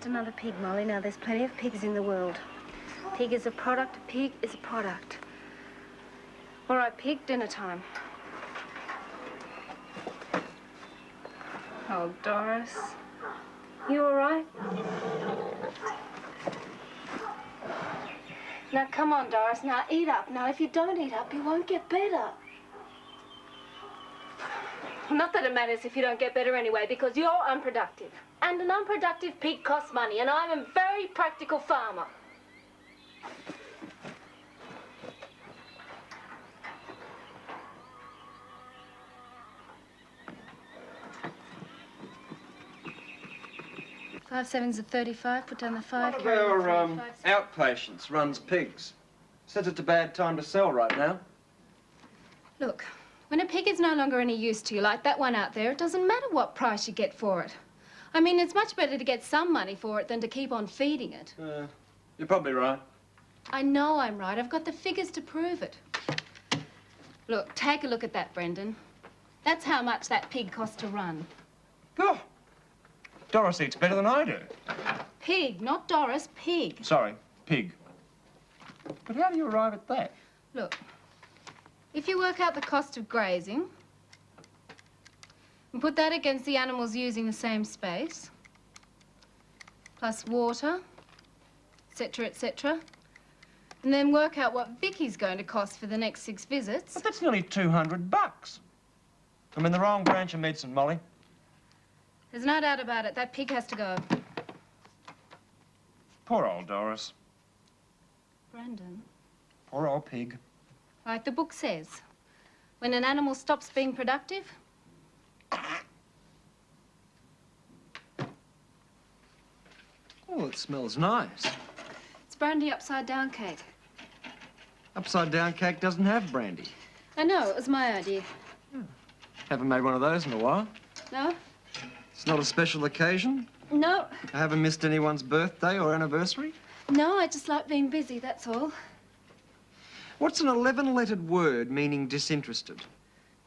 just another pig, Molly. Now, there's plenty of pigs in the world. Pig is a product, a pig is a product. All right, pig, dinner time. Oh, Doris. You all right? Now, come on, Doris. Now, eat up. Now, if you don't eat up, you won't get better. Not that it matters if you don't get better anyway, because you're unproductive. And an unproductive pig costs money, and I'm a very practical farmer. Five sevens are 35. Put down the 5. One of our outpatients runs pigs. Says it's a bad time to sell right now. Look, when a pig is no longer any use to you, like that one out there, it doesn't matter what price you get for it. I mean, it's much better to get some money for it than to keep on feeding it. You're probably right. I know I'm right. I've got the figures to prove it. Look, take a look at that, Brendan. That's how much that pig costs to run. Oh, Doris eats better than I do. Pig, not Doris, pig. Sorry, pig. But how do you arrive at that? Look, if you work out the cost of grazing and put that against the animals using the same space, plus water, etc., and then work out what Vicky's going to cost for the next 6 visits. But that's nearly $200. I'm in the wrong branch of medicine, Molly. There's no doubt about it. That pig has to go. Poor old Doris. Brendan. Poor old pig. Like the book says, when an animal stops being productive... Oh, it smells nice. It's brandy upside-down cake. Upside-down cake doesn't have brandy. I know, it was my idea. Haven't made one of those in a while. No? It's not a special occasion? No. I haven't missed anyone's birthday or anniversary? No, I just like being busy, that's all. What's an 11-lettered word meaning disinterested?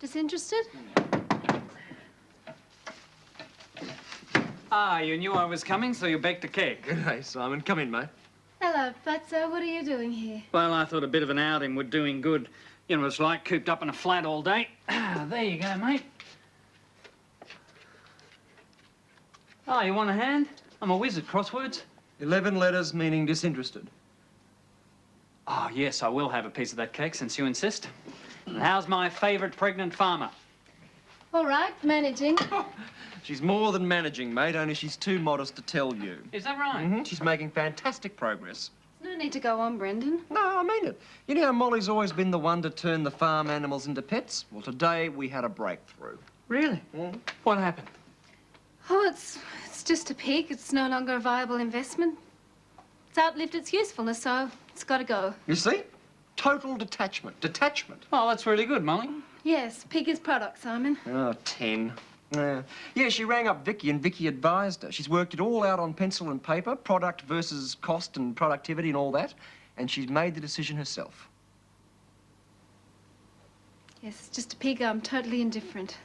Disinterested? Ah, you knew I was coming, so you baked a cake. Good day, Simon. Come in, mate. Hello, Fatso. What are you doing here? Well, I thought a bit of an outing would do him good. You know what it's like, cooped up in a flat all day. There you go, mate. Oh, you want a hand? I'm a whiz at crosswords. 11 letters meaning disinterested. Oh, yes, I will have a piece of that cake, since you insist. And how's my favourite pregnant farmer? All right, managing. She's more than managing, mate, only she's too modest to tell you. Is that right? Mm-hmm. She's making fantastic progress. There's no need to go on, Brendan. No, I mean it. You know how Molly's always been the one to turn the farm animals into pets? Well, today we had a breakthrough. Really? Mm. What happened? Oh, it's just a pig. It's no longer a viable investment. It's outlived its usefulness, so it's got to go. You see? Total detachment. Detachment. Oh, that's really good, Molly. Yes, pig is product, Simon. Oh, 10. Yeah, she rang up Vicky and Vicky advised her. She's worked it all out on pencil and paper, product versus cost and productivity and all that, and she's made the decision herself. Yes, it's just a pig. I'm totally indifferent.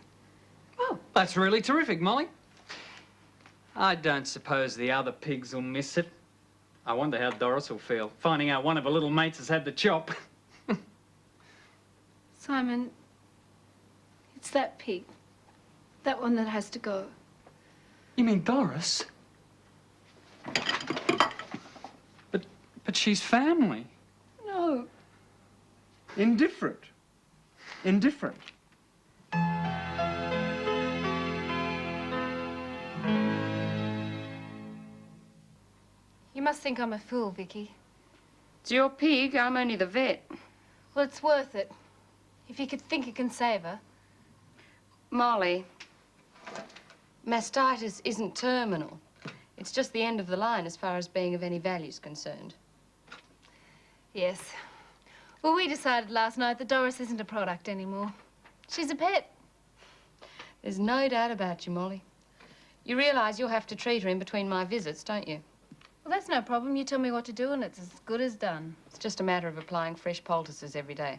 Oh, that's really terrific, Molly. I don't suppose the other pigs will miss it. I wonder how Doris will feel, finding out one of her little mates has had the chop. Simon, it's that pig. That one that has to go. You mean Doris? But she's family. No. Indifferent. Indifferent. You must think I'm a fool, Vicky. It's your pig. I'm only the vet. Well, it's worth it. If you could think it can save her. Molly, mastitis isn't terminal. It's just the end of the line as far as being of any value is concerned. Yes. Well, we decided last night that Doris isn't a product anymore. She's a pet. There's no doubt about you, Molly. You realise you'll have to treat her in between my visits, don't you? Well, that's no problem. You tell me what to do and it's as good as done. It's just a matter of applying fresh poultices every day.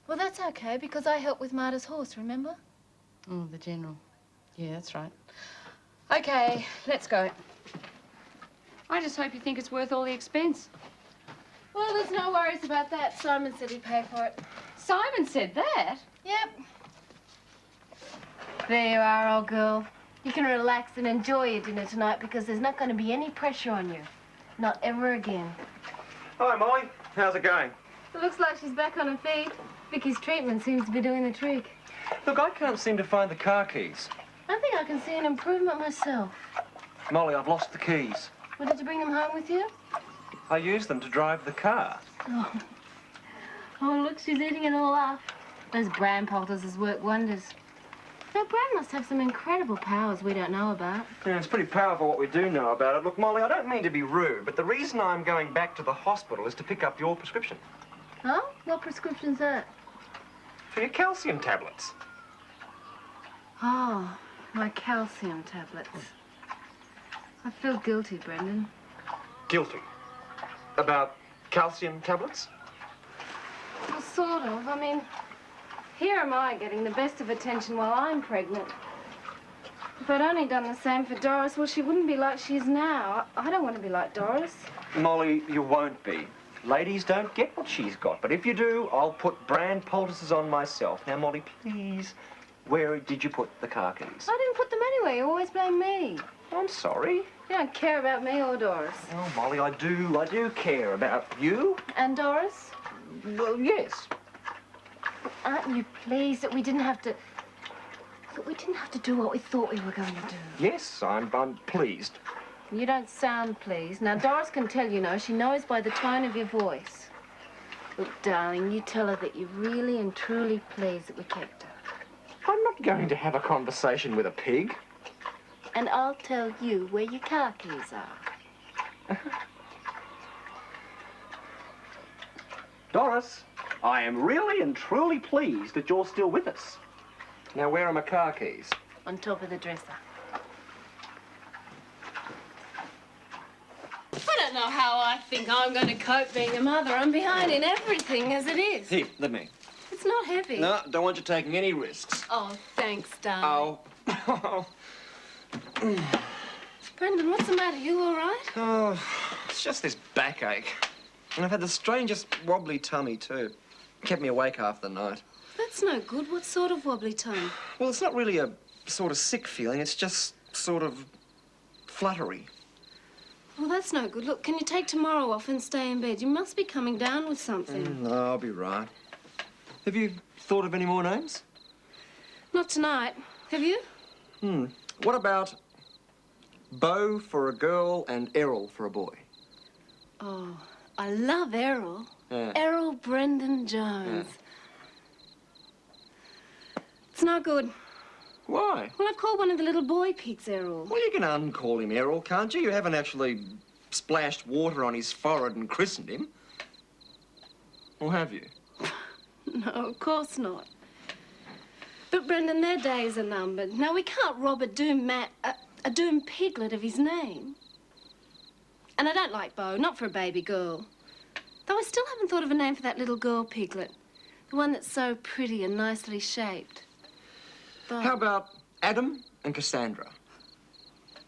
Well, that's okay, because I help with Marta's horse, remember? Oh, the General. Yeah, that's right. Okay, let's go. I just hope you think it's worth all the expense. Well, there's no worries about that. Simon said he'd pay for it. Simon said that? Yep. There you are, old girl. You can relax and enjoy your dinner tonight because there's not going to be any pressure on you. Not ever again. Hi, Molly. How's it going? It looks like she's back on her feet. Vicky's treatment seems to be doing the trick. Look, I can't seem to find the car keys. I think I can see an improvement myself. Molly, I've lost the keys. Well, did you bring them home with you? I used them to drive the car. Oh, look, she's eating it all up. Those bran poultices work wonders. Now, Bran must have some incredible powers we don't know about. Yeah, it's pretty powerful what we do know about it. Look, Molly, I don't mean to be rude, but the reason I'm going back to the hospital is to pick up your prescription. Huh? What prescription's that? For your calcium tablets. Oh, my calcium tablets. I feel guilty, Brendan. Guilty. About calcium tablets? Well, sort of. I mean, here am I getting the best of attention while I'm pregnant. If I'd only done the same for Doris, well, she wouldn't be like she is now. I don't want to be like Doris. Molly, you won't be. Ladies don't get what she's got, but if you do, I'll put brand poultices on myself. Now, Molly, please, where did you put the car keys? I didn't put them anywhere. You always blame me. I'm sorry. You don't care about me or Doris. Oh, Molly, I do care about you. And Doris? Well, yes. Aren't you pleased that we didn't have to... that we didn't have to do what we thought we were going to do? Yes, I'm pleased. You don't sound pleased. Now, Doris can tell you know. She knows by the tone of your voice. Look, darling, you tell her that you're really and truly pleased that we kept her. I'm not going to have a conversation with a pig. And I'll tell you where your car keys are. Doris, I am really and truly pleased that you're still with us. Now, where are my car keys? On top of the dresser. I don't know how I think I'm going to cope being a mother. I'm behind in everything as it is. Here, let me. It's not heavy. No, don't want you taking any risks. Oh, thanks, darling. Oh. Brendan, what's the matter? You all right? Oh, it's just this backache. And I've had the strangest wobbly tummy, too. Kept me awake half the night. That's no good. What sort of wobbly tongue? Well, it's not really a sort of sick feeling. It's just sort of fluttery. Well, that's no good. Look, can you take tomorrow off and stay in bed? You must be coming down with something. No, I'll be right. Have you thought of any more names? Not tonight. Have you? What about Beau for a girl and Errol for a boy? Oh, I love Errol. Yeah. Errol Brendan Jones. It's no good. Why? Well, I've called one of the little boy pigs Errol. Well, you can uncall him Errol, can't you? You haven't actually splashed water on his forehead and christened him. Or have you? No, of course not. But, Brendan, their days are numbered. Now, we can't rob a doomed piglet of his name. And I don't like Beau, not for a baby girl. Though I still haven't thought of a name for that little girl piglet. The one that's so pretty and nicely shaped. Beau. How about Adam and Cassandra?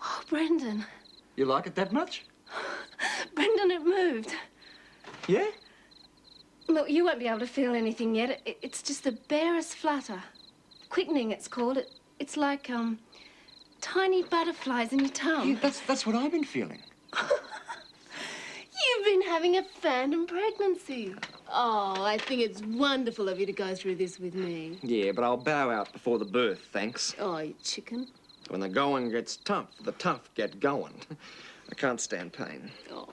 Oh, Brendan. You like it that much? Brendan, it moved. Yeah? Look, you won't be able to feel anything yet. It's just the barest flutter. Quickening, it's called. It's like, tiny butterflies in your tongue. Yeah, that's what I've been feeling. You've been having a phantom pregnancy. Oh, I think it's wonderful of you to go through this with me. Yeah, but I'll bow out before the birth, thanks. Oh, you chicken. When the going gets tough, the tough get going. I can't stand pain. Oh.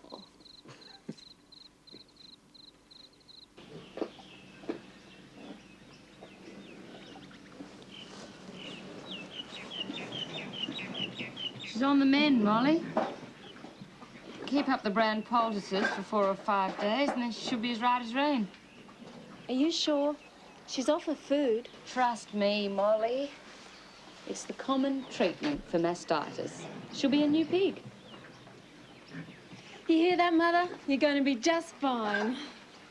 She's on the mend, Molly. Keep up the brand poultices for 4 or 5 days, and then she should be as right as rain. Are you sure? She's off her food. Trust me, Molly. It's the common treatment for mastitis. She'll be a new pig. You hear that, Mother? You're going to be just fine.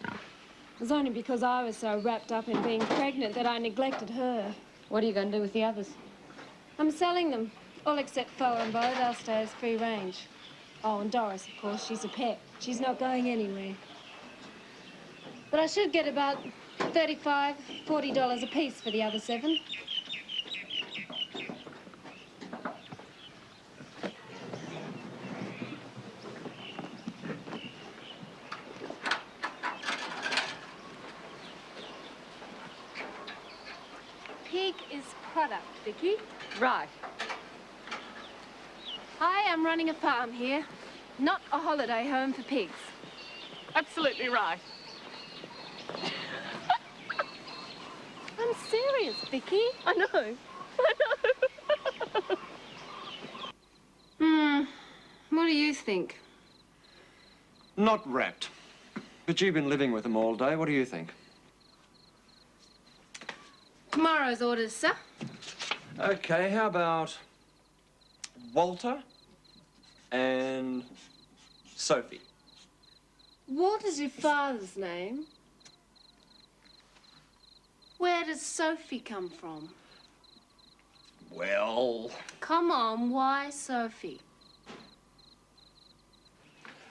It was only because I was so wrapped up in being pregnant that I neglected her. What are you going to do with the others? I'm selling them. All except Fo and Beau. They'll stay as free range. Oh, and Doris, of course, she's a pet. She's not going anywhere. But I should get about $35, $40 a piece for the other 7. Pig is product, Vicky. Right. Hi, I'm running a farm here, not a holiday home for pigs. Absolutely right. I'm serious, Vicky. I know. What do you think? Not wrapped. But you've been living with them all day. What do you think? Tomorrow's orders, sir. Okay, how about Walter and Sophie? Walter's your father's name. Where does Sophie come from? Well... Come on, why Sophie?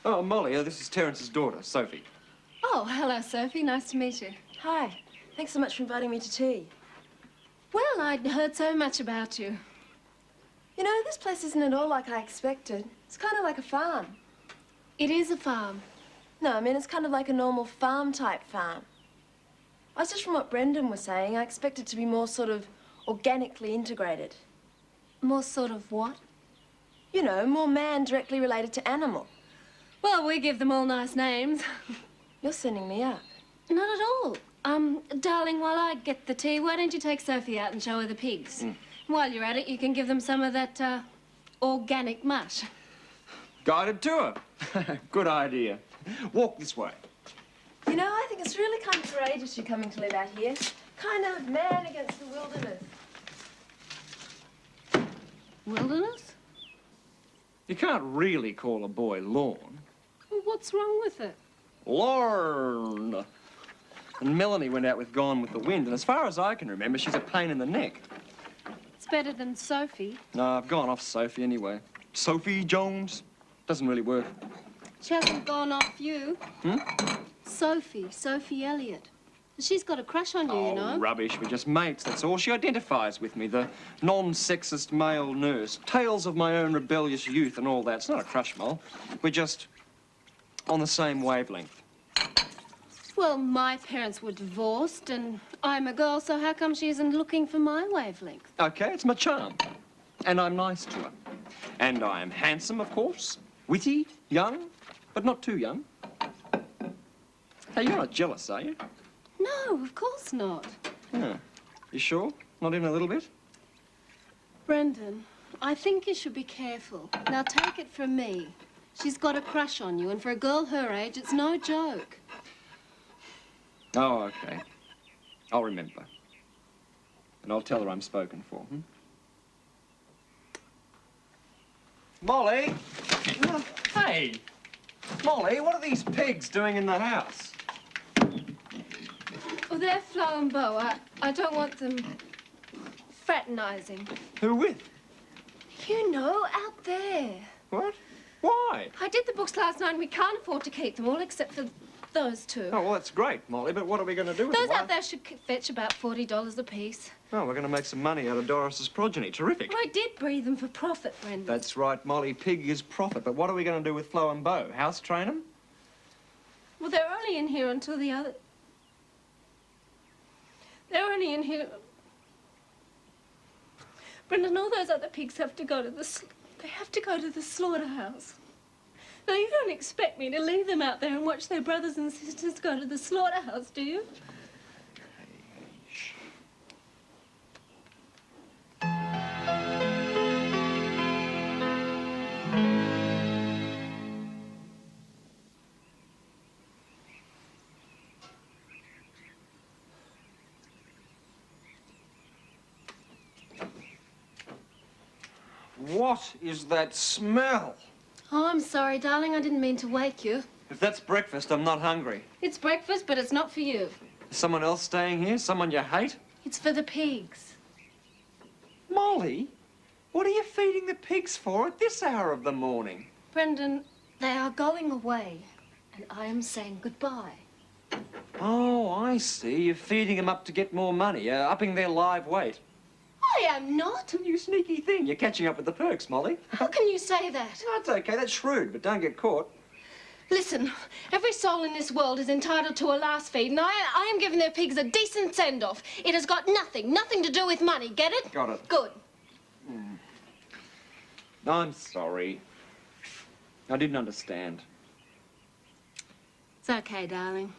Oh, Molly, this is Terence's daughter, Sophie. Oh, hello, Sophie. Nice to meet you. Hi. Thanks so much for inviting me to tea. Well, I'd heard so much about you. You know, this place isn't at all like I expected. It's kind of like a farm. It is a farm. No, I mean, it's kind of like a normal farm-type farm. I was just from what Brendan was saying, I expected to be more sort of organically integrated. More sort of what? You know, more man directly related to animal. Well, we give them all nice names. You're sending me up. Not at all. Darling, while I get the tea, why don't you take Sophie out and show her the pigs? While you're at it, you can give them some of that, organic mush. Guided tour. Good idea. Walk this way. You know, I think it's really kind of courageous you coming to live out here. Kind of man against the wilderness. Wilderness? You can't really call a boy Lorne. Well, what's wrong with it? Lorne. And Melanie went out with Gone with the Wind, and as far as I can remember, she's a pain in the neck. It's better than Sophie. No, I've gone off Sophie anyway. Sophie Jones? Doesn't really work. She hasn't gone off you. Sophie Elliott. She's got a crush on you, you know. Rubbish. We're just mates, that's all. She identifies with me, the non-sexist male nurse. Tales of my own rebellious youth and all that. It's not a crush, Mol. We're just on the same wavelength. Well, my parents were divorced, and I'm a girl, so how come she isn't looking for my wavelength? Okay, it's my charm. And I'm nice to her. And I am handsome, of course. Witty, young, but not too young. Hey, you're not jealous, are you? No, of course not. Yeah. You sure? Not even a little bit? Brendan, I think you should be careful. Now, take it from me. She's got a crush on you, and for a girl her age, it's no joke. Oh, okay. I'll remember. And I'll tell her I'm spoken for, Molly! Hey! Molly, what are these pigs doing in the house? Oh, they're Flo and Beau. I don't want them fraternizing. Who with? You know, out there. What? Why? I did the books last night, and we can't afford to keep them all except for those 2. Oh, well, that's great, Molly, but what are we going to do with Those them? out there should fetch about $40 a piece. Oh, we're going to make some money out of Doris's progeny. Terrific. Well, I did breed them for profit, Brendan. That's right, Molly. Pig is profit. But what are we going to do with Flo and Beau? House train them? Well, they're only in here until the other... They're only in here... Brendan, all those other pigs have to go to the... They have to go to the slaughterhouse. Now, you don't expect me to leave them out there and watch their brothers and sisters go to the slaughterhouse, do you? What is that smell? Oh, I'm sorry, darling. I didn't mean to wake you. If that's breakfast, I'm not hungry. It's breakfast, but it's not for you. Is someone else staying here? Someone you hate? It's for the pigs. Molly, what are you feeding the pigs for at this hour of the morning? Brendan, they are going away, and I am saying goodbye. Oh, I see. You're feeding them up to get more money, upping their live weight. I am not. You sneaky thing. You're catching up with the perks, Molly. How can you say that? That's okay. That's shrewd, but don't get caught. Listen, every soul in this world is entitled to a last feed, and I am giving their pigs a decent send-off. It has got nothing to do with money. Get it? Got it. Good. I'm sorry. I didn't understand. It's okay, darling.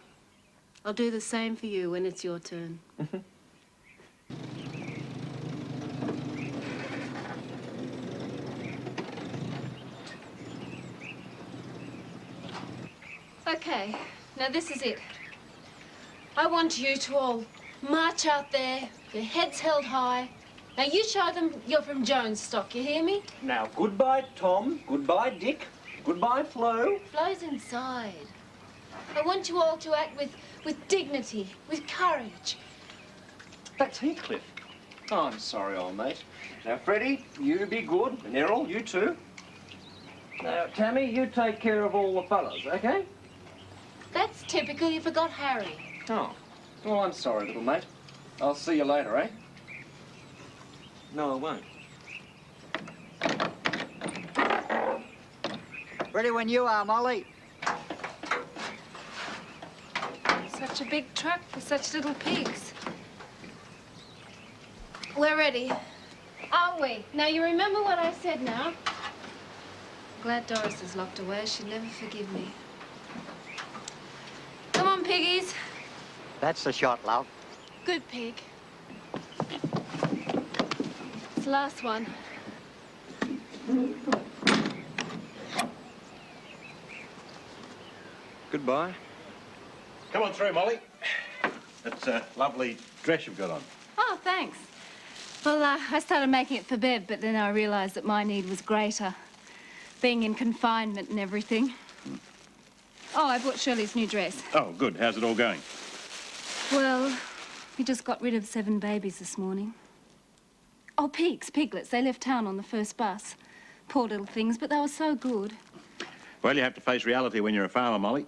I'll do the same for you when it's your turn. Okay, now this is it. I want you to all march out there, your heads held high. Now you show them you're from Jones stock, you hear me? Now, goodbye, Tom. Goodbye, Dick. Goodbye, Flo. Flo's inside. I want you all to act with dignity, with courage. That's Heathcliff. Oh, I'm sorry, old mate. Now, Freddie, you be good. And Errol, you too. Now, Tammy, you take care of all the fellas, okay? That's typical, you forgot Harry. Oh. Well, I'm sorry, little mate. I'll see you later, eh? No, I won't. Ready when you are, Molly. Such a big truck for such little pigs. We're ready, aren't we? Now, you remember what I said now? Glad Doris is locked away. She'll never forgive me. Come on, piggies. That's the shot, love. Good pig. It's the last one. Goodbye. Come on through, Molly. That's a lovely dress you've got on. Oh, thanks. Well, I started making it for Bev, but then I realised that my need was greater. Being in confinement and everything. Oh, I bought Shirley's new dress. Oh, good. How's it all going? Well, we just got rid of 7 babies this morning. Oh, piglets. They left town on the first bus. Poor little things, but they were so good. Well, you have to face reality when you're a farmer, Molly.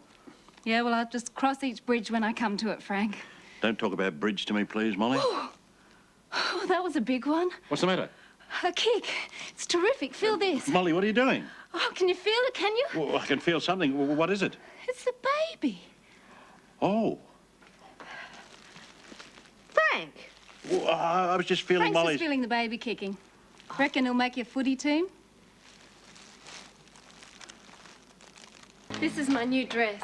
Yeah, well, I'll just cross each bridge when I come to it, Frank. Don't talk about bridge to me, please, Molly. Oh, that was a big one. What's the matter? A kick. It's terrific. Feel this. Molly, what are you doing? Oh, can you feel it, can you? Well, I can feel something. What is it? It's the baby. Oh. Frank! Well, I was just feeling Frank's Molly's... just feeling the baby kicking. Reckon he'll make your footy team? This is my new dress.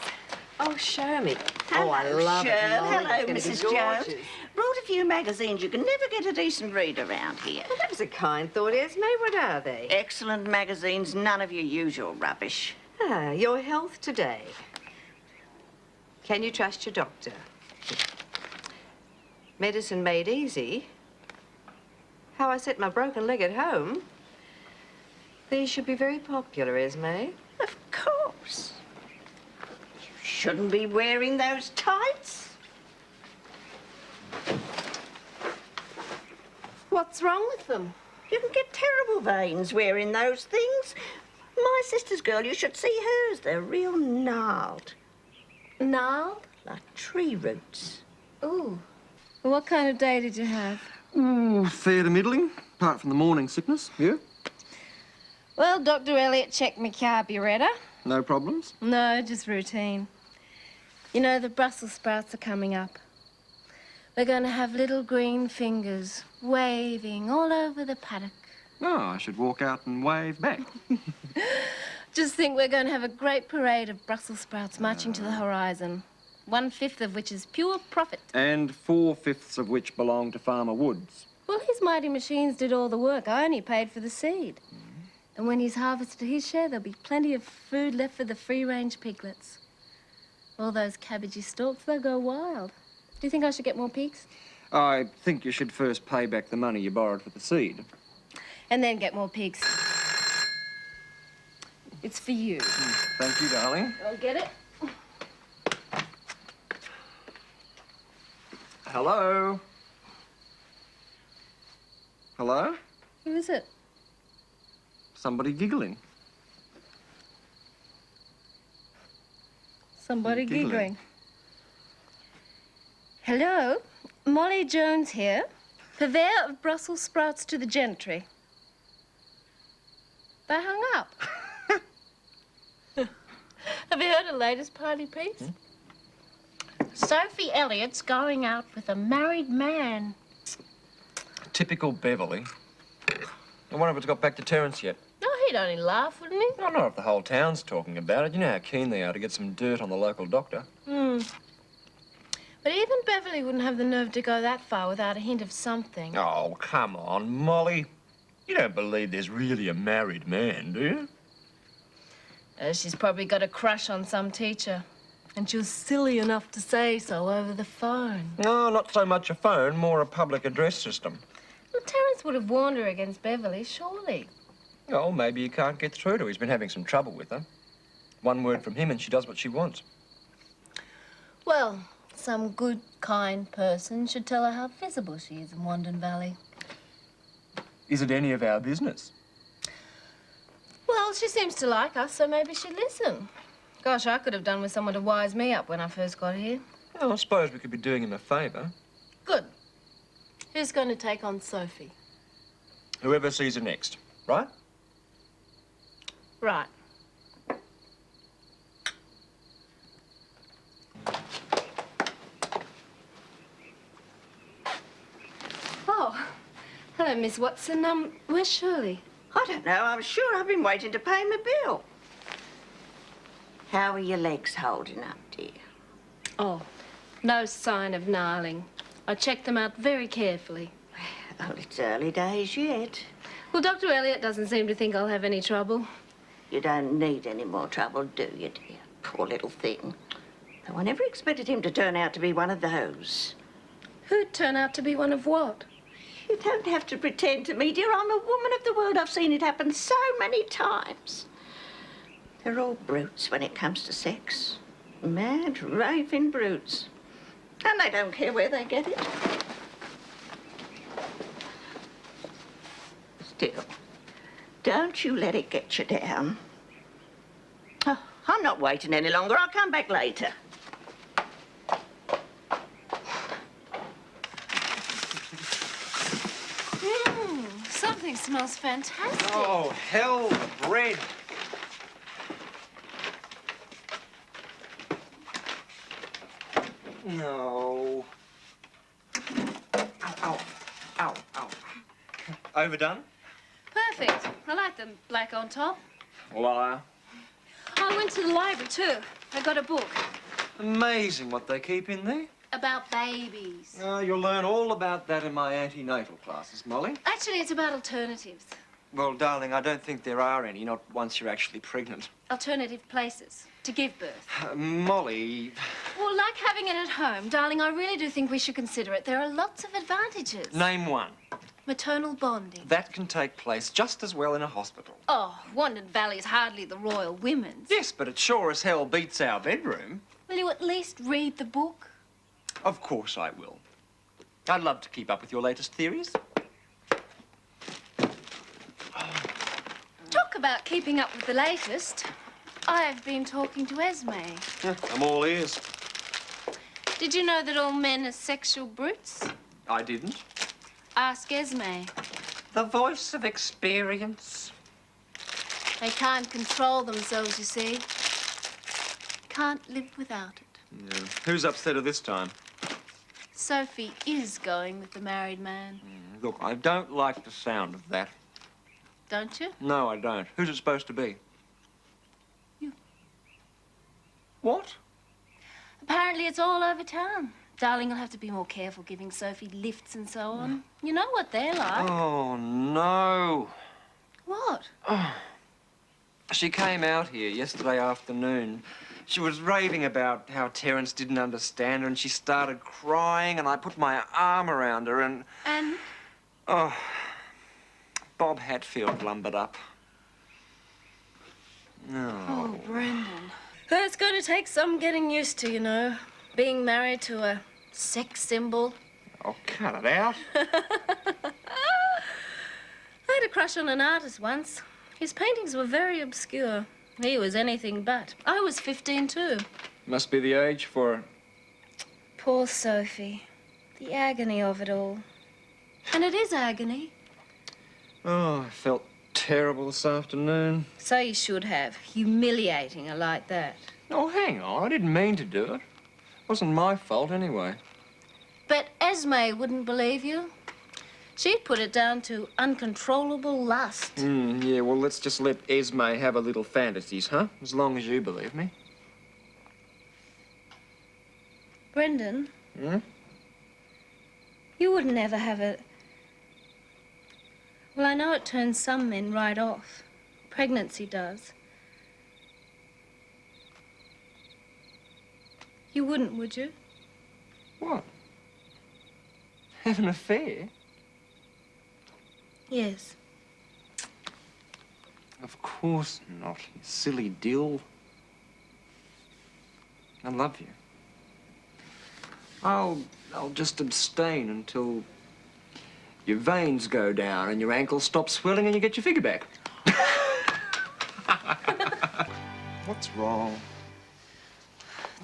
Oh, show me. Hello, I love Shirl. it, Molly. Hello, It's gonna be Mrs. gorgeous. Jones. Brought a few magazines. You can never get a decent read around here. Well, that was a kind thought, Esme. What are they? Excellent magazines, none of your usual rubbish. Ah, Your Health Today. Can you trust your doctor? Medicine Made Easy. How I Set My Broken Leg at Home. These should be very popular, Esme. Of course. You shouldn't be wearing those tights. What's wrong with them? You can get terrible veins wearing those things. My sister's girl, you should see hers. They're real gnarled, Gnarled? like tree roots. Ooh. Well, what kind of day did you have? Fair to middling, apart from the morning sickness. You? Well, Dr. Elliot checked my carburettor. No problems? No, just routine. You know, the Brussels sprouts are coming up. We're going to have little green fingers waving all over the paddock. Oh, I should walk out and wave back. Just think we're going to have a great parade of Brussels sprouts marching to the horizon. 1/5 of which is pure profit. And 4/5 of which belong to Farmer Woods. Well, his mighty machines did all the work. I only paid for the seed. And when he's harvested his share, there'll be plenty of food left for the free-range piglets. All those cabbagey stalks, they'll go wild. Do you think I should get more pigs? I think you should first pay back the money you borrowed for the seed. And then get more pigs. It's for you. Thank you, darling. I'll get it. Hello? Hello? Who is it? Somebody giggling. Somebody Giggling. giggling. Hello, Molly Jones here, purveyor of Brussels sprouts to the gentry. They hung up. Have you heard the latest party piece? Sophie Elliott's going out with a married man. Typical Beverly. I wonder if it's got back to Terence yet. No, he'd only laugh, wouldn't he? I don't know if the whole town's talking about it. You know how keen they are to get some dirt on the local doctor. But even Beverly wouldn't have the nerve to go that far without a hint of something. Oh, come on, Molly. You don't believe there's really a married man, do you? She's probably got a crush on some teacher. And she was silly enough to say so over the phone. No, not so much a phone, more a public address system. Well, Terence would have warned her against Beverly, surely. Oh, maybe he can't get through to her. He's been having some trouble with her. One word from him and she does what she wants. Well, some good, kind person should tell her how visible she is in Wandon Valley. Is it any of our business? Well, she seems to like us, so maybe she'd listen. Gosh, I could have done with someone to wise me up when I first got here. Well, I suppose we could be doing him a favour. Good. Who's going to take on Sophie? Whoever sees her next, right? Right. Oh, hello, Miss Watson. Where's Shirley? I don't know. I'm sure I've been waiting to pay my bill. How are your legs holding up, dear? Oh, no sign of gnarling. I checked them out very carefully. Oh, it's early days yet. Well, Dr. Elliot doesn't seem to think I'll have any trouble. You don't need any more trouble, do you, dear? Poor little thing. Though I never expected him to turn out to be one of those. Who'd turn out to be one of what? You don't have to pretend to me, dear. I'm a woman of the world. I've seen it happen so many times. They're all brutes when it comes to sex. Mad, raving brutes. And they don't care where they get it. Still, don't you let it get you down. Oh, I'm not waiting any longer. I'll come back later. Something smells fantastic. Oh, hell, the bread. No. Ow, ow, ow, ow. Overdone? Perfect. I like them black on top. Liar. I went to the library too. I got a book Amazing what they keep in there. about babies. Oh, you'll learn all about that in my antenatal classes, Molly. Actually, it's about alternatives. Well, darling, I don't think there are any, not once you're actually pregnant. Alternative places to give birth. Molly... Well, like having it at home, darling, I really do think we should consider it. There are lots of advantages. Name one. Maternal bonding. That can take place just as well in a hospital. Oh, Wandon Valley is hardly the Royal Women's. Yes, but it sure as hell beats our bedroom. Will you at least read the book? Of course I will. I'd love to keep up with your latest theories. Talk about keeping up with the latest. I've been talking to Esme. I'm all ears. Did you know that all men are sexual brutes? I didn't. Ask Esme. The voice of experience. They can't control themselves, you see. Can't live without it. Yeah. Who's upset at this time? Sophie is going with the married man. Look, I don't like the sound of that. Don't you? No, I don't. Who's it supposed to be? You. What? Apparently it's all over town. Darling, you'll have to be more careful giving Sophie lifts and so on. You know what they're like. Oh, no. What? She came out here yesterday afternoon. She was raving about how Terence didn't understand her, and she started crying, and I put my arm around her, and... And? Oh, Bob Hatfield lumbered up. No. Oh, Brendan. It's going to take some getting used to, you know. Being married to a sex symbol. Oh, cut it out. I had a crush on an artist once. His paintings were very obscure. He was anything but. I was 15 too. Must be the age for her. Poor Sophie. The agony of it all. And it is agony. Oh, I felt terrible this afternoon. So you should have. Humiliating her like that. Oh, hang on. I didn't mean to do it. It wasn't my fault anyway. But Esme wouldn't believe you. She'd put it down to uncontrollable lust. Yeah, well, let's just let Esme have her little fantasies, huh? As long as you believe me. Brendan, Hmm? you would never have a... Well, I know it turns some men right off. Pregnancy does. You wouldn't, would you? What? Have an affair? Yes. Of course not, you silly dill. I love you. I'll just abstain until your veins go down and your ankle stops swelling and you get your figure back. What's wrong?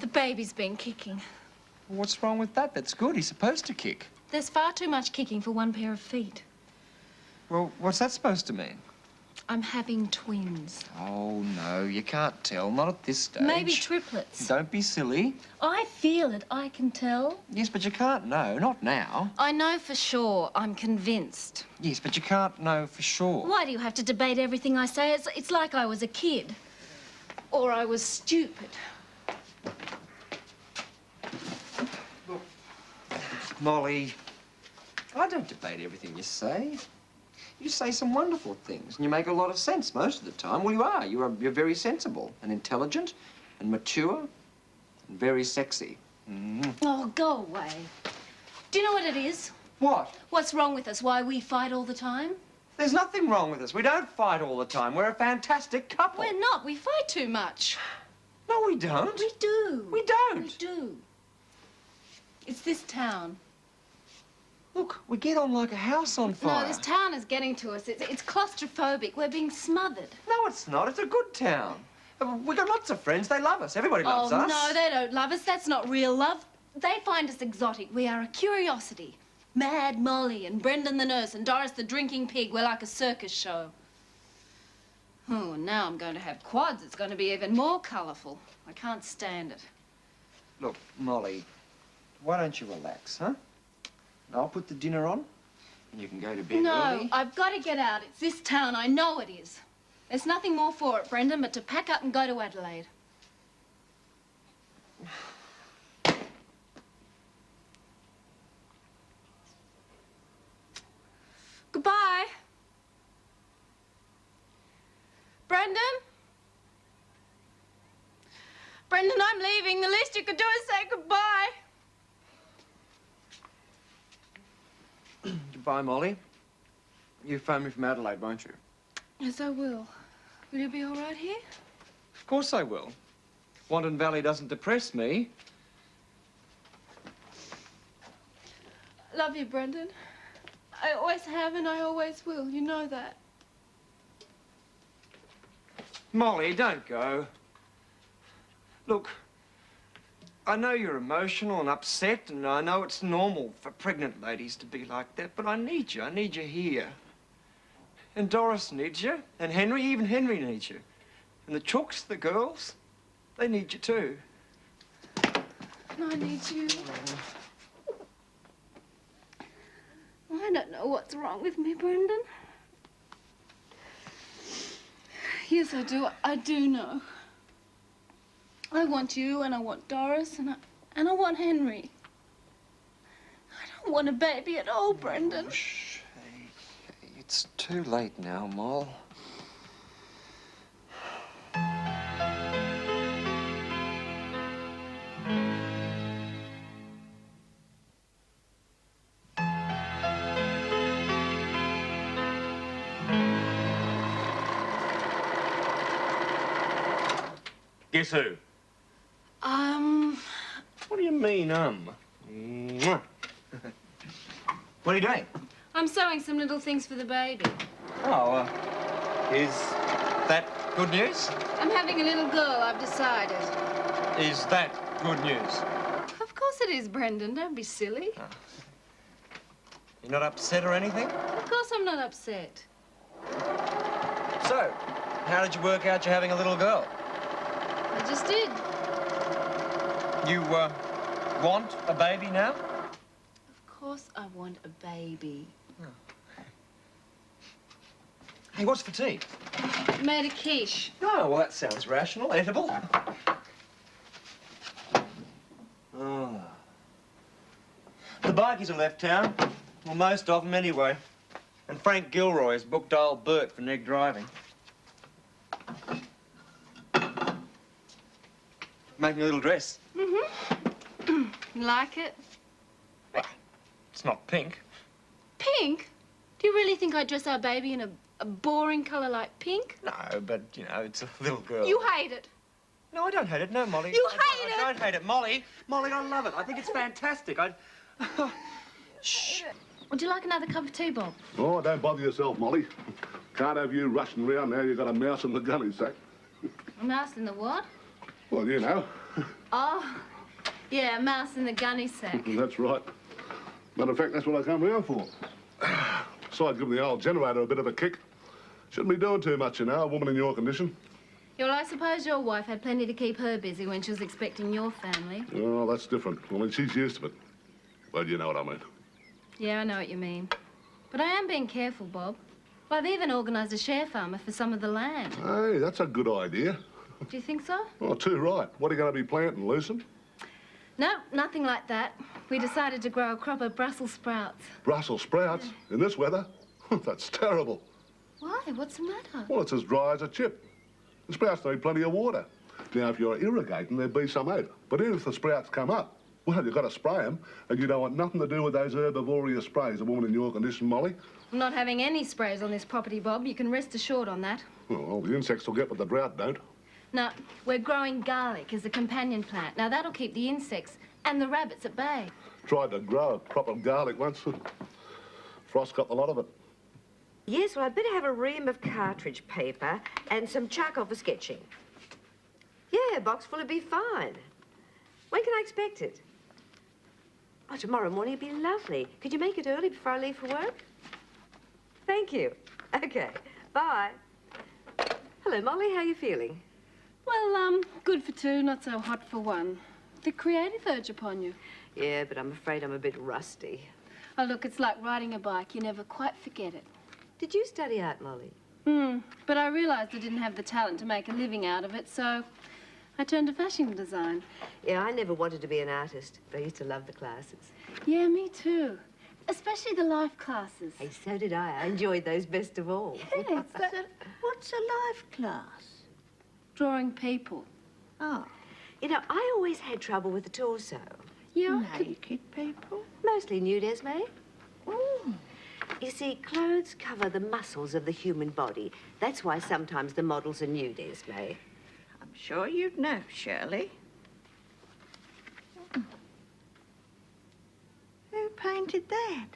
The baby's been kicking. What's wrong with that? That's good. He's supposed to kick. There's far too much kicking for one pair of feet. Well, what's that supposed to mean? I'm having twins. Oh, no, you can't tell. Not at this stage. Maybe triplets. Don't be silly. I feel it. I can tell. Yes, but you can't know. Not now. I know for sure. I'm convinced. Yes, but you can't know for sure. Why do you have to debate everything I say? It's like I was a kid. Or I was stupid. Molly, I don't debate everything you say. You say some wonderful things, and you make a lot of sense most of the time. Well, you are. You're very sensible and intelligent and mature and very sexy. Oh, go away. Do you know what it is? What? What's wrong with us? Why we fight all the time? There's nothing wrong with us. We don't fight all the time. We're a fantastic couple. We're not. We fight too much. No, we don't. We do. We don't. We do. It's this town. Look, we get on like a house on fire. No, this town is getting to us. It's claustrophobic. We're being smothered. No, it's not. It's a good town. We've got lots of friends. They love us. Everybody loves us. Oh, no, they don't love us. That's not real love. They find us exotic. We are a curiosity. Mad Molly and Brendan the nurse and Doris the drinking pig. We're like a circus show. Oh, now I'm going to have quads. It's going to be even more colourful. I can't stand it. Look, Molly, why don't you relax, huh? I'll put the dinner on, and you can go to bed No, early. I've got to get out. It's this town. I know it is. There's nothing more for it, Brendan, but to pack up and go to Adelaide. Goodbye. Brendan? Brendan, I'm leaving. The least you could do is say goodbye. Goodbye, Molly. You phone me from Adelaide, won't you? Yes, I will. Will you be all right here? Of course I will. Wanton Valley doesn't depress me. Love you, Brendan. I always have and I always will. You know that. Molly, don't go. Look, I know you're emotional and upset, and I know it's normal for pregnant ladies to be like that, but I need you. I need you here. And Doris needs you, and Henry, even Henry needs you. And the Chooks, the girls, they need you too. I need you. I don't know what's wrong with me, Brendan. Yes, I do. I do know. I want you, and I want Doris, and I want Henry. I don't want a baby at all, Brendan. Shh. Hey, it's too late now, Moll. Guess who? What do you mean, Mwah. What are you doing? I'm sewing some little things for the baby. Oh, is that good news? I'm having a little girl, I've decided. Is that good news? Of course it is, Brendan. Don't be silly. You're not upset or anything? Of course I'm not upset. So, how did you work out you're having a little girl? I just did. You, want a baby now? Of course I want a baby. Hey, what's for tea? Made a quiche. Oh, well, that sounds rational. Edible. Oh. The bikies have left town. Well, most of them anyway. And Frank Gilroy has booked old Bert for neg driving. Making a little dress. Mm-hmm. You like it? It's not pink. Pink? Do you really think I'd dress our baby in a boring colour like pink? No, but, you know, it's a little girl. You hate it. No, I don't hate it. No, Molly. You hate it? I don't hate it. Molly, I love it. I think it's fantastic. Shh. Would you like another cup of tea, Bob? Oh, don't bother yourself, Molly. Can't have you rushing round now you've got a mouse in the gunny sack. A mouse in the what? Well, you know. Oh, yeah, a mouse in the gunny sack. That's right. Matter of fact, that's what I come round for. Besides giving the old generator a bit of a kick. Shouldn't be doing too much, you know, a woman in your condition. Yeah, well, I suppose your wife had plenty to keep her busy when she was expecting your family. Oh, that's different. I mean, she's used to it. Well, you know what I mean. Yeah, I know what you mean. But I am being careful, Bob. Well, I've even organised a share farmer for some of the land. Hey, that's a good idea. Do you think so? Oh, too right. What are you going to be planting, Lucen? No, nothing like that. We decided to grow a crop of Brussels sprouts. Brussels sprouts? In this weather? That's terrible. Why? What's the matter? Well, it's as dry as a chip. The sprouts need plenty of water. Now, if you're irrigating, there'd be some hope. But even if the sprouts come up, well, you've got to spray them, and you don't want nothing to do with those herbivoria sprays, a woman in your condition, Molly. I'm not having any sprays on this property, Bob. You can rest assured on that. Well, the insects will get what the drought don't. No, we're growing garlic as a companion plant. Now, that'll keep the insects and the rabbits at bay. Tried to grow a crop of garlic once. Frost got the lot of it. Yes, well, I'd better have a ream of cartridge paper and some charcoal for sketching. Yeah, a box full would be fine. When can I expect it? Oh, tomorrow morning would be lovely. Could you make it early before I leave for work? Thank you. Okay, bye. Hello, Molly, how are you feeling? Well, good for two, not so hot for one. The creative urge upon you. Yeah, but I'm afraid I'm a bit rusty. Oh, look, it's like riding a bike. You never quite forget it. Did you study art, Molly? But I realised I didn't have the talent to make a living out of it, so I turned to fashion design. Yeah, I never wanted to be an artist, but I used to love the classes. Yeah, me too. Especially the life classes. Hey, so did I. I enjoyed those best of all. Yes, What's a life class? drawing people. Oh, You know, I always had trouble with the torso. Yeah, naked people? Mostly nude, Esme. Oh. You see, clothes cover the muscles of the human body. That's why sometimes the models are nude, Esme. I'm sure you'd know, Shirley. Who painted that?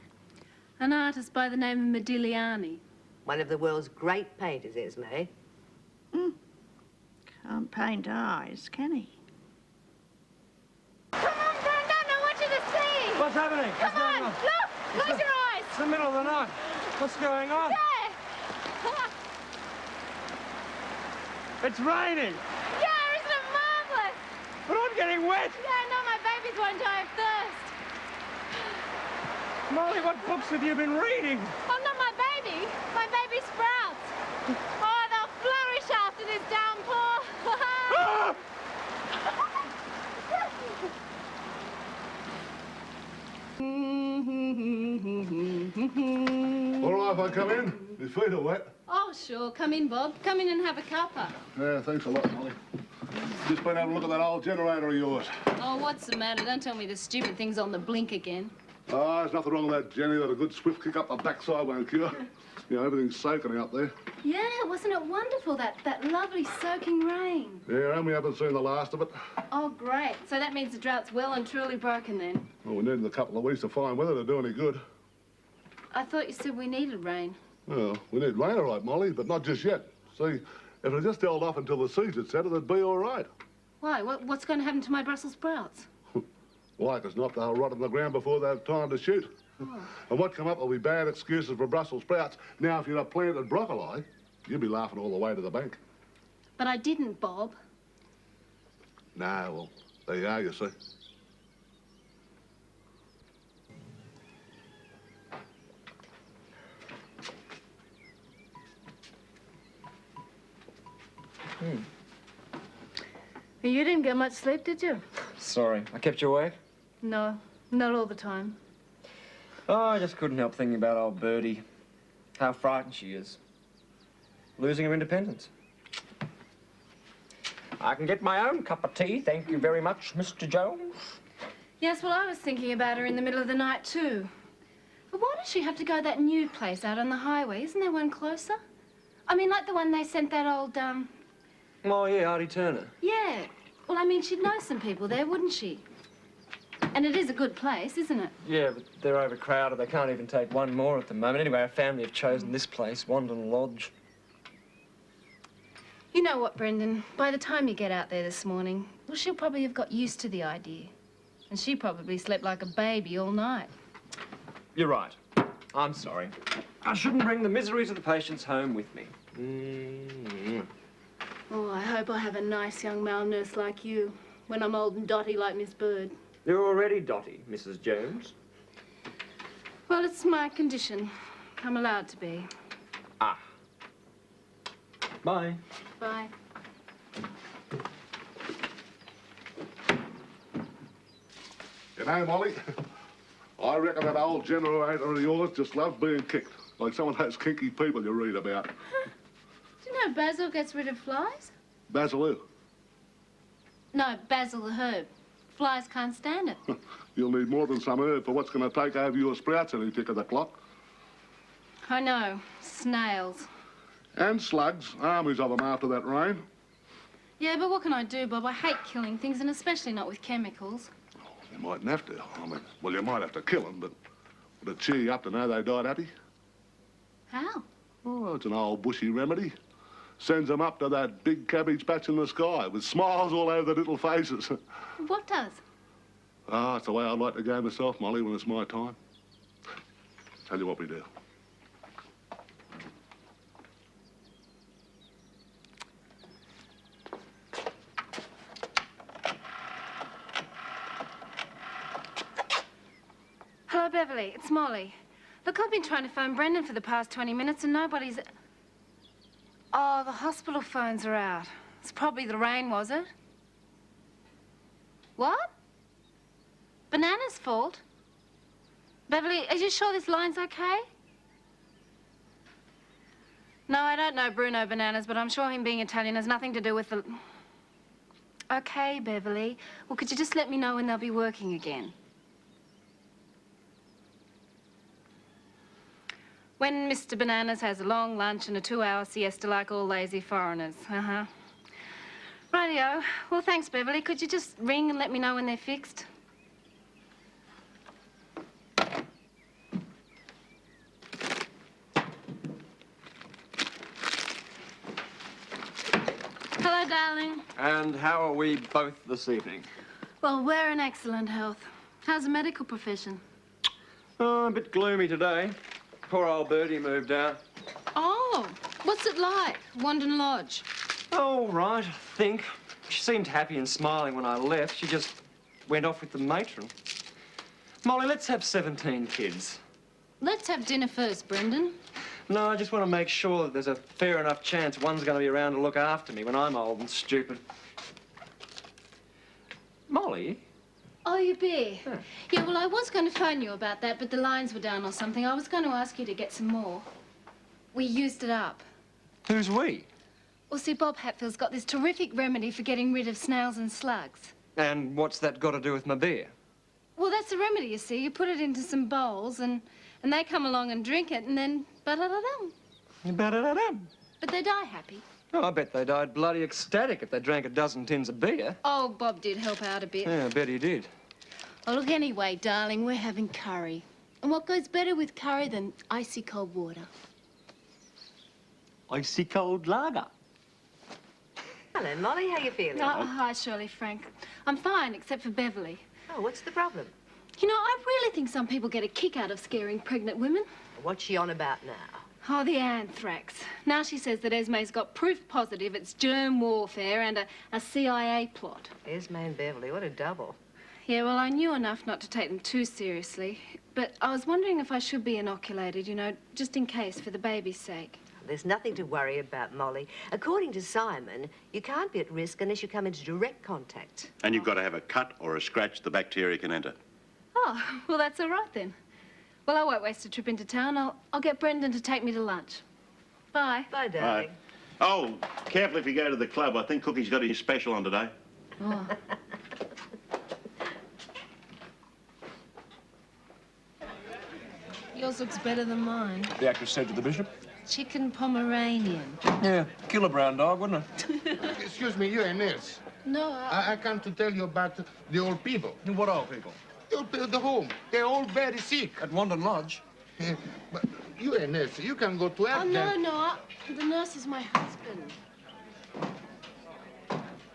an artist by the name of Modigliani. One of the world's great painters, Esme. Can't paint eyes, can he? Come on, Brendan, I want you to see. What's happening? Come on, look, close your eyes. It's the middle of the night. What's going on? There. It's raining. Yeah, isn't it marvellous? But I'm getting wet. Yeah, no, my babies won't die of thirst. Molly, what books have you been reading? Oh, not my baby. My baby sprouts. Oh, they'll flourish after this downpour. Ah! All right if I come in? My feet are wet. Oh, sure. Come in, Bob. Come in and have a cuppa. Yeah, thanks a lot, Molly. Just been having a look at that old generator of yours. Oh, what's the matter? Don't tell me the stupid thing's on the blink again. Ah, there's nothing wrong with that, Jenny, that a good swift kick up the backside won't cure. You know, everything's soaking out there. Yeah, wasn't it wonderful, that lovely soaking rain? Yeah, and we haven't seen the last of it. Oh, great. So that means the drought's well and truly broken then. Well, we needed a couple of weeks to find whether to do any good. I thought you said we needed rain. Well, we need rain, all right, Molly, but not just yet. See, if it just held off until the seeds had set, it'd be all right. Why? Why? What's going to happen to my Brussels sprouts? Like as not, they'll rot in the ground before they have time to shoot. And what come up will be bad excuses for Brussels sprouts. Now, if you'd have planted broccoli, you'd be laughing all the way to the bank. But I didn't, Bob. Nah, well, there you are, you see. You didn't get much sleep, did you? Sorry, I kept you awake? No, not all the time. Oh, I just couldn't help thinking about old Birdie. How frightened she is. Losing her independence. I can get my own cup of tea, thank you very much, Mr. Jones. Yes, well, I was thinking about her in the middle of the night, too. But why does she have to go to that new place out on the highway? Isn't there one closer? I mean, like the one they sent that old, Oh, yeah, Artie Turner. Yeah. Well, I mean, she'd know some people there, wouldn't she? And it is a good place, isn't it? Yeah, but they're overcrowded. They can't even take one more at the moment. Anyway, our family have chosen this place, Wandon Lodge. You know what, Brendan? By the time you get out there this morning, well, she'll probably have got used to the idea. And she probably slept like a baby all night. You're right. I'm sorry. I shouldn't bring the miseries of the patients home with me. Oh, I hope I have a nice young male nurse like you when I'm old and dotty like Miss Bird. You're already dotty, Mrs. Jones. Well, it's my condition. I'm allowed to be. Ah. Bye. Bye. You know, Molly, I reckon that old generator of yours just loves being kicked, like some of those kinky people you read about. Do you know Basil gets rid of flies? Basil who? No, Basil the herb. Flies can't stand it. You'll need more than some herb for what's going to take over your sprouts any tick of the clock. I know. Snails. And slugs, armies of them after that rain. Yeah, but what can I do, Bob? I hate killing things, and especially not with chemicals. You mightn't have to. I mean, well, you might have to kill them, but would it cheer you up to know they died happy? How? Oh, it's an old bushy remedy. Sends them up to that big cabbage patch in the sky with smiles all over their little faces. What does? Ah, it's the way I'd like to go myself, Molly, when it's my time. Tell you what we do. Hello, Beverly. It's Molly. Look, I've been trying to phone Brendan for the past 20 minutes and nobody's... Oh, the hospital phones are out. It's probably the rain, was it? What? Banana's fault? Beverly, are you sure this line's okay? No, I don't know Bruno Bananas, but I'm sure him being Italian has nothing to do with the... Okay, Beverly. Well, could you just let me know when they'll be working again? When Mr. Bananas has a long lunch and a 2-hour siesta like all lazy foreigners. Uh-huh. Rightio. Well, thanks, Beverly. Could you just ring and let me know when they're fixed? Hello, darling. And how are we both this evening? Well, we're in excellent health. How's the medical profession? Oh, a bit gloomy today. Poor old Birdie moved out. Oh, what's it like, Wandon Lodge? Oh, right, I think. She seemed happy and smiling when I left. She just went off with the matron. Molly, let's have 17 kids. Let's have dinner first, Brendan. No, I just want to make sure that there's a fair enough chance one's going to be around to look after me when I'm old and stupid. Molly? Oh, you be? Yeah, well, I was going to phone you about that, but the lines were down or something. I was going to ask you to get some more. We used it up. Who's we? Well, see, Bob Hatfield's got this terrific remedy for getting rid of snails and slugs. And what's that got to do with my beer? Well, that's the remedy, you see. You put it into some bowls, and they come along and drink it, and then ba-da-da-dum. Ba-da-da-dum. But they die happy. Oh, I bet they died bloody ecstatic if they drank a dozen tins of beer. Oh, Bob did help out a bit. Yeah, I bet he did. Oh, look, anyway, darling, we're having curry. And what goes better with curry than icy cold water? Icy cold lager. Hello, Molly. How you feeling? Hi, Shirley, Frank. I'm fine, except for Beverly. Oh, what's the problem? You know, I really think some people get a kick out of scaring pregnant women. What's she on about now? Oh, the anthrax. Now she says that Esme's got proof positive it's germ warfare and a CIA plot. Esme and Beverly, what a double. Yeah, well, I knew enough not to take them too seriously. But I was wondering if I should be inoculated, you know, just in case, for the baby's sake. There's nothing to worry about, Molly. According to Simon, you can't be at risk unless you come into direct contact. And you've got to have a cut or a scratch the bacteria can enter. Oh, well, that's all right then. Well, I won't waste a trip into town. I'll get Brendan to take me to lunch. Bye. Bye, darling. Oh, careful if you go to the club. I think Cookie's got his special on today. Oh. Yours looks better than mine. The actress said to the bishop. Chicken Pomeranian. Yeah, kill a brown dog, wouldn't it? Excuse me, you're a nurse. No, I come to tell you about the old people. What old people? The home. They're all very sick. At Wandon Lodge. But you're a nurse. You can go to help Oh, them. no. The nurse is my husband.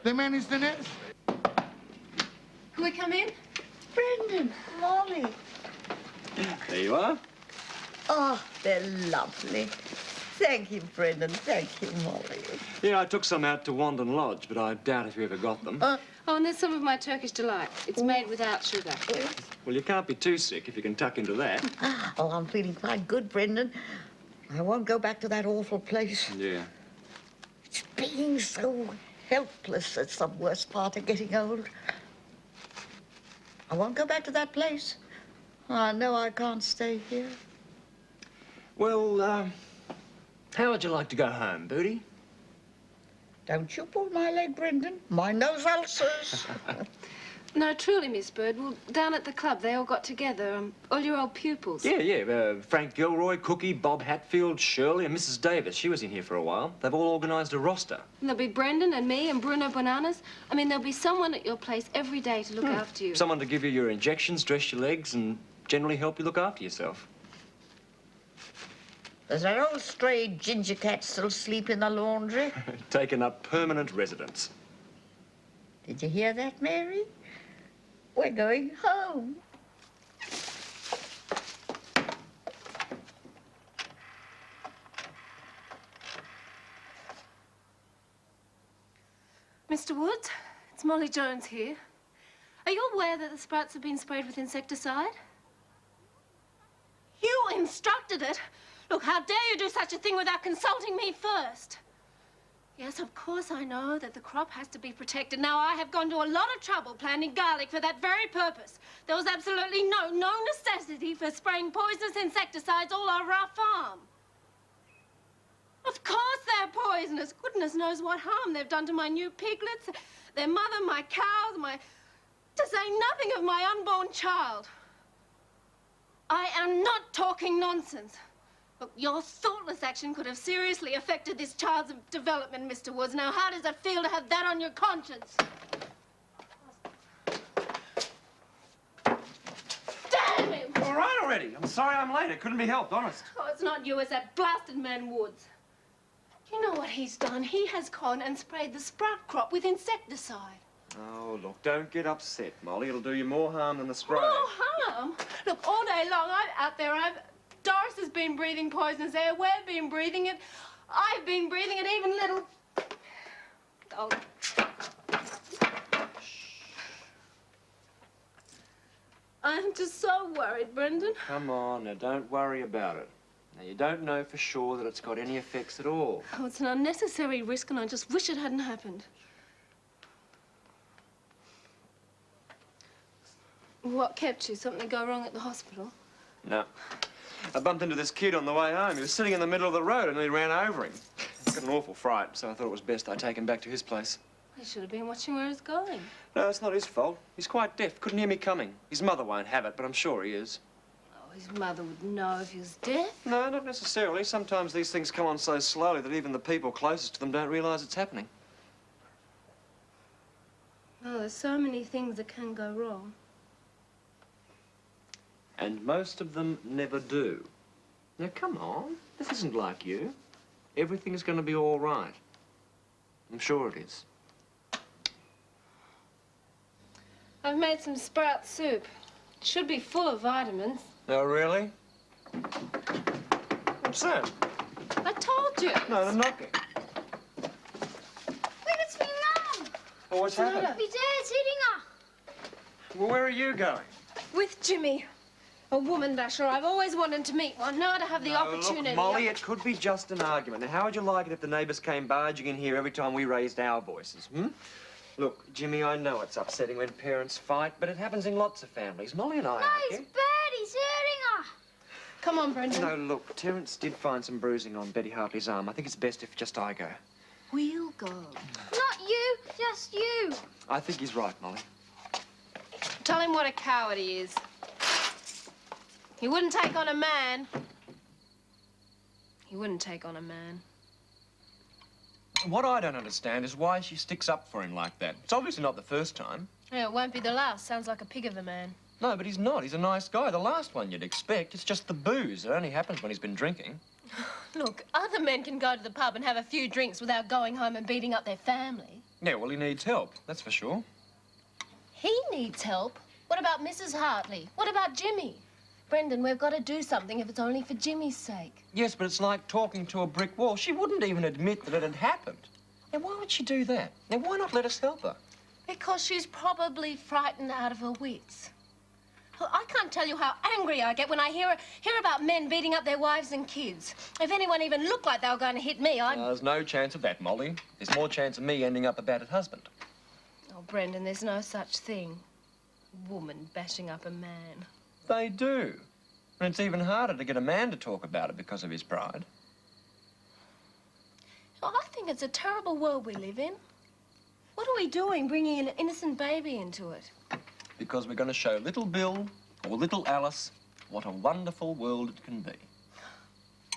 The man is the nurse. Can we come in? Brendan, Molly. There you are. Oh, they're lovely. Thank you, Brendan. Thank you, Molly. Yeah, I took some out to Wandon Lodge, but I doubt if you ever got them. Oh, and there's some of my Turkish delight. It's made without sugar. Well, you can't be too sick if you can tuck into that. Oh, I'm feeling quite good, Brendan. I won't go back to that awful place. Yeah. It's being so helpless that's the worst part of getting old. I won't go back to that place. I know I can't stay here. Well, how would you like to go home, Booty? Don't you pull my leg, Brendan. My nose ulcers. No, truly, Miss Bird. Well, down at the club, they all got together. All your old pupils. Yeah. Frank Gilroy, Cookie, Bob Hatfield, Shirley, and Mrs. Davis. She was in here for a while. They've all organised a roster. And there'll be Brendan and me and Bruno Bananas. I mean, there'll be someone at your place every day to look after you. Someone to give you your injections, dress your legs, and generally help you look after yourself. Does that old stray ginger cat still sleep in the laundry? Taken up permanent residence. Did you hear that, Mary? We're going home. Mr. Woods, it's Molly Jones here. Are you aware that the sprouts have been sprayed with insecticide? You instructed it? Look, how dare you do such a thing without consulting me first? Yes, of course I know that the crop has to be protected. Now, I have gone to a lot of trouble planting garlic for that very purpose. There was absolutely no necessity for spraying poisonous insecticides all over our farm. Of course they're poisonous. Goodness knows what harm they've done to my new piglets, their mother, my cows, to say nothing of my unborn child. I am not talking nonsense. Look, your thoughtless action could have seriously affected this child's development, Mr. Woods. Now, how does it feel to have that on your conscience? Damn it! All right already. I'm sorry I'm late. It couldn't be helped, honest. Oh, it's not you, it's that blasted man Woods. You know what he's done? He has gone and sprayed the sprout crop with insecticide. Oh, look, don't get upset, Molly. It'll do you more harm than the spray. More harm? Look, all day long, Doris has been breathing poisonous air. We've been breathing it. I've been breathing it, even little... Oh. I'm just so worried, Brendan. Come on, now, don't worry about it. Now, you don't know for sure that it's got any effects at all. Oh, it's an unnecessary risk, and I just wish it hadn't happened. What kept you? Something go wrong at the hospital? No. I bumped into this kid on the way home. He was sitting in the middle of the road and he ran over him. He got an awful fright, so I thought it was best I take him back to his place. He should have been watching where he's going. No, it's not his fault. He's quite deaf. Couldn't hear me coming. His mother won't have it, but I'm sure he is. Oh, his mother would know if he was deaf. No, not necessarily. Sometimes these things come on so slowly that even the people closest to them don't realise it's happening. Oh, there's so many things that can go wrong. And most of them never do. Now, come on. This isn't like you. Everything's going to be all right. I'm sure it is. I've made some sprout soup. It should be full of vitamins. Oh, really? What's that? I told you. No, the knocking. Look, it's me mum. Well, what's happened? Me dad's hitting her. Well, where are you going? With Jimmy. A woman basher. I've always wanted to meet one. Now to have the opportunity. Look, Molly, it could be just an argument. Now, how would you like it if the neighbours came barging in here every time we raised our voices, Look, Jimmy, I know it's upsetting when parents fight, but it happens in lots of families. Molly and I No, argue. he's bad. He's hurting her. Come on, Brendan. No, look, Terence did find some bruising on Betty Hartley's arm. I think it's best if just I go. We'll go. Not you, just you. I think he's right, Molly. Tell him what a coward he is. He wouldn't take on a man. He wouldn't take on a man. What I don't understand is why she sticks up for him like that. It's obviously not the first time. Yeah, it won't be the last. Sounds like a pig of a man. No, but he's not. He's a nice guy. The last one you'd expect. It's just the booze. It only happens when he's been drinking. Look, other men can go to the pub and have a few drinks without going home and beating up their family. Yeah, well, he needs help. That's for sure. He needs help. What about Mrs. Hartley? What about Jimmy? Brendan, we've got to do something if it's only for Jimmy's sake. Yes, but it's like talking to a brick wall. She wouldn't even admit that it had happened. Now, why would she do that? Now, why not let us help her? Because she's probably frightened out of her wits. Well, I can't tell you how angry I get when I hear about men beating up their wives and kids. If anyone even looked like they were going to hit me, I'd... There's no chance of that, Molly. There's more chance of me ending up a battered husband. Oh, Brendan, there's no such thing. Woman bashing up a man. They do. And it's even harder to get a man to talk about it because of his pride. Oh, I think it's a terrible world we live in. What are we doing bringing an innocent baby into it? Because we're going to show little Bill or little Alice what a wonderful world it can be.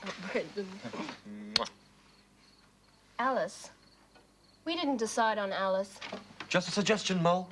Oh, Brendan. Alice. We didn't decide on Alice. Just a suggestion, Mole.